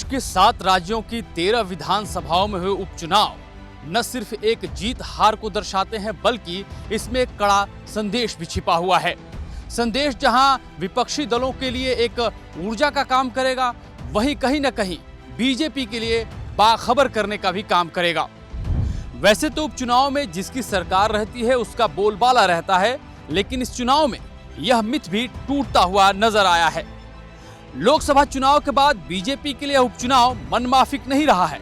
देश के 7 राज्यों की 13 विधानसभाओं में हुए उपचुनाव न सिर्फ एक जीत हार को दर्शाते हैं, बल्कि इसमें एक कड़ा संदेश भी छिपा हुआ है। संदेश जहां विपक्षी दलों के लिए एक ऊर्जा का काम करेगा, वहीं कहीं न कहीं बीजेपी के लिए बाखबर करने का भी काम करेगा। वैसे तो उपचुनाव में जिसकी सरकार रहती है उसका बोलबाला रहता है, लेकिन इस चुनाव में यह मिथ भी टूटता हुआ नजर आया है। लोकसभा चुनाव के बाद बीजेपी के लिए उपचुनाव मनमाफिक नहीं रहा है,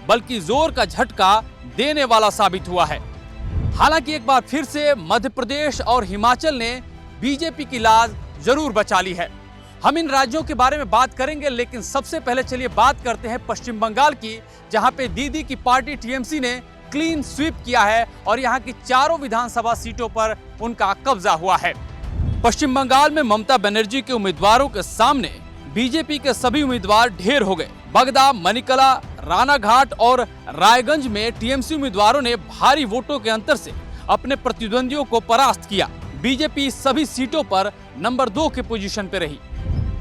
बल्कि जोर का झटका देने वाला साबित हुआ है। हालांकि एक बार फिर से मध्य प्रदेश और हिमाचल ने बीजेपी की लाज जरूर बचा ली है। हम इन राज्यों के बारे में बात करेंगे, लेकिन सबसे पहले चलिए बात करते हैं पश्चिम बंगाल की, जहां पे दीदी की पार्टी टीएमसी ने क्लीन स्वीप किया है और यहां की चारों विधानसभा सीटों पर उनका कब्जा हुआ है। पश्चिम बंगाल में ममता बनर्जी के उम्मीदवारों के सामने बीजेपी के सभी उम्मीदवार ढेर हो गए। बगदा, मणिकला, रानाघाट और रायगंज में टीएमसी उम्मीदवारों ने भारी वोटों के अंतर से अपने प्रतिद्वंदियों को परास्त किया। बीजेपी सभी सीटों पर नंबर 2 की पोजीशन पे रही।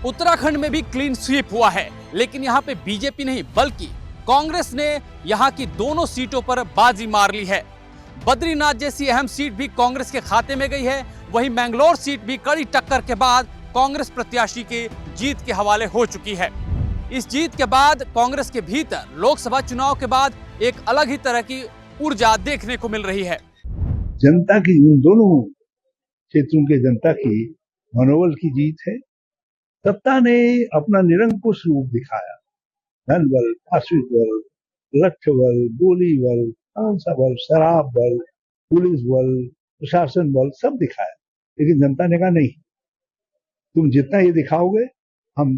उत्तराखंड में भी क्लीन स्वीप हुआ है, लेकिन यहाँ पे बीजेपी नहीं बल्कि कांग्रेस ने यहाँ की दोनों सीटों पर बाजी मार ली है। बद्रीनाथ जैसी अहम सीट भी कांग्रेस के खाते में गई है। वहीं मैंगलोर सीट भी कड़ी टक्कर के बाद कांग्रेस प्रत्याशी की जीत के हवाले हो चुकी है। इस जीत के बाद कांग्रेस के भीतर लोकसभा चुनाव के बाद एक अलग ही तरह की ऊर्जा देखने को मिल रही है। जनता की, इन दोनों क्षेत्रों के जनता की मनोबल की जीत है। सत्ता ने अपना निरंकुश रूप दिखाया। धन बल, आश्रित बल, लक्ष्य बल, गोली बल, तामसा बल, शराब बल, पुलिस बल, प्रशासन बल सब दिखाया, लेकिन जनता ने कहा नहीं, तुम जितना ये दिखाओगे हम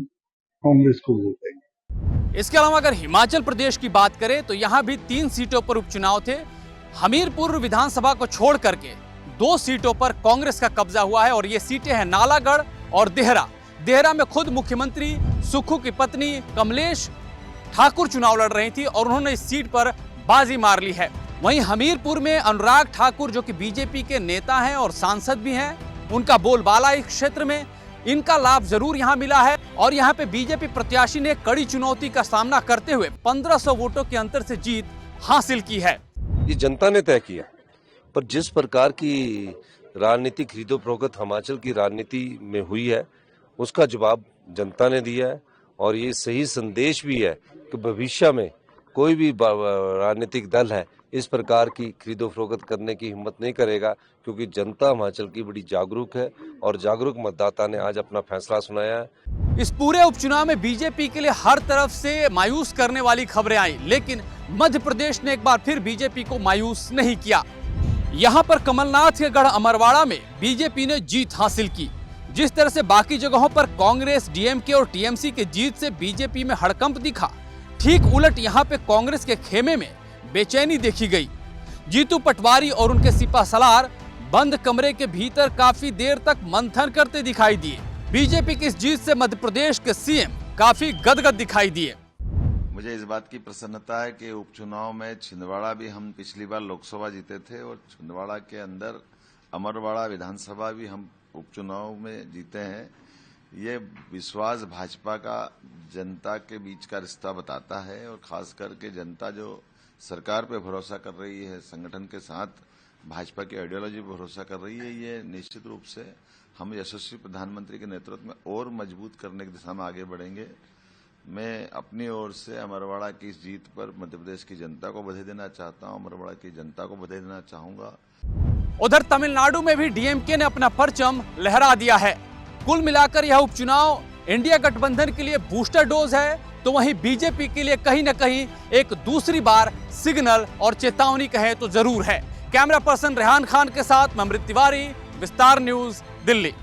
कांग्रेस को वोट देंगे। इसके अलावा अगर हिमाचल प्रदेश की बात करें तो यहाँ भी 3 सीटों पर उपचुनाव थे। हमीरपुर विधानसभा को छोड़ करके 2 सीटों पर कांग्रेस का कब्जा हुआ है और ये सीटें हैं नालागढ़ और देहरा। देहरा में खुद मुख्यमंत्री सुक्खू की पत्नी कमलेश ठाकुर चुनाव लड़ रही थी और उन्होंने इस सीट पर बाजी मार ली है। वहीं हमीरपुर में अनुराग ठाकुर, जो कि बीजेपी के नेता हैं और सांसद भी हैं, उनका बोलबाला इस क्षेत्र में, इनका लाभ जरूर यहां मिला है और यहां पे बीजेपी प्रत्याशी ने कड़ी चुनौती का सामना करते हुए 1500 वोटों के अंतर से जीत हासिल की है। ये जनता ने तय किया, पर जिस प्रकार की राजनीति खरीदो फरोख्त हिमाचल की राजनीति में हुई है, उसका जवाब जनता ने दिया है और ये सही संदेश भी है कि भविष्य में कोई भी राजनीतिक दल है इस प्रकार की खरीदो फरोख्त करने की हिम्मत नहीं करेगा, क्योंकि जनता हिमाचल की बड़ी जागरूक है और जागरूक मतदाता ने आज अपना फैसला सुनाया है। इस पूरे उपचुनाव में बीजेपी के लिए हर तरफ से मायूस करने वाली खबरें आई, लेकिन मध्य प्रदेश ने एक बार फिर बीजेपी को मायूस नहीं किया। यहाँ पर कमलनाथ के गढ़ अमरवाड़ा में बीजेपी ने जीत हासिल की। जिस तरह से बाकी जगहों पर कांग्रेस, डीएमके और टीएमसी के जीत से बीजेपी में हड़कंप दिखा, ठीक उलट यहाँ पे कांग्रेस के खेमे में बेचैनी देखी गई। जीतू पटवारी और उनके सिपहसालार बंद कमरे के भीतर काफी देर तक मंथन करते दिखाई दिए। बीजेपी की इस जीत से मध्य प्रदेश के सीएम काफी गदगद दिखाई दिए। मुझे इस बात की प्रसन्नता है कि उपचुनाव में छिंदवाड़ा भी हम पिछली बार लोकसभा जीते थे और छिंदवाड़ा के अंदर अमरवाड़ा विधानसभा भी हम उपचुनाव में जीते हैं। ये विश्वास भाजपा का जनता के बीच का रिश्ता बताता है और खास करके जनता जो सरकार पे भरोसा कर रही है, संगठन के साथ भाजपा की आइडियोलॉजी पर भरोसा कर रही है, ये निश्चित रूप से हम यशस्वी प्रधानमंत्री के नेतृत्व में और मजबूत करने की दिशा में आगे बढ़ेंगे। मैं अपनी ओर से अमरवाड़ा की इस जीत पर मध्य प्रदेश की जनता को बधाई देना चाहता हूं, अमरवाड़ा की जनता को बधाई देना चाहूंगा। उधर तमिलनाडु में भी डीएमके ने अपना परचम लहरा दिया है। कुल मिलाकर यह उपचुनाव इंडिया गठबंधन के लिए बूस्टर डोज है, तो वहीं बीजेपी के लिए कहीं न कहीं एक दूसरी बार सिग्नल और चेतावनी कहे तो जरूर है। कैमरा पर्सन रेहान खान के साथ मैं अमृत तिवारी, विस्तार न्यूज, दिल्ली।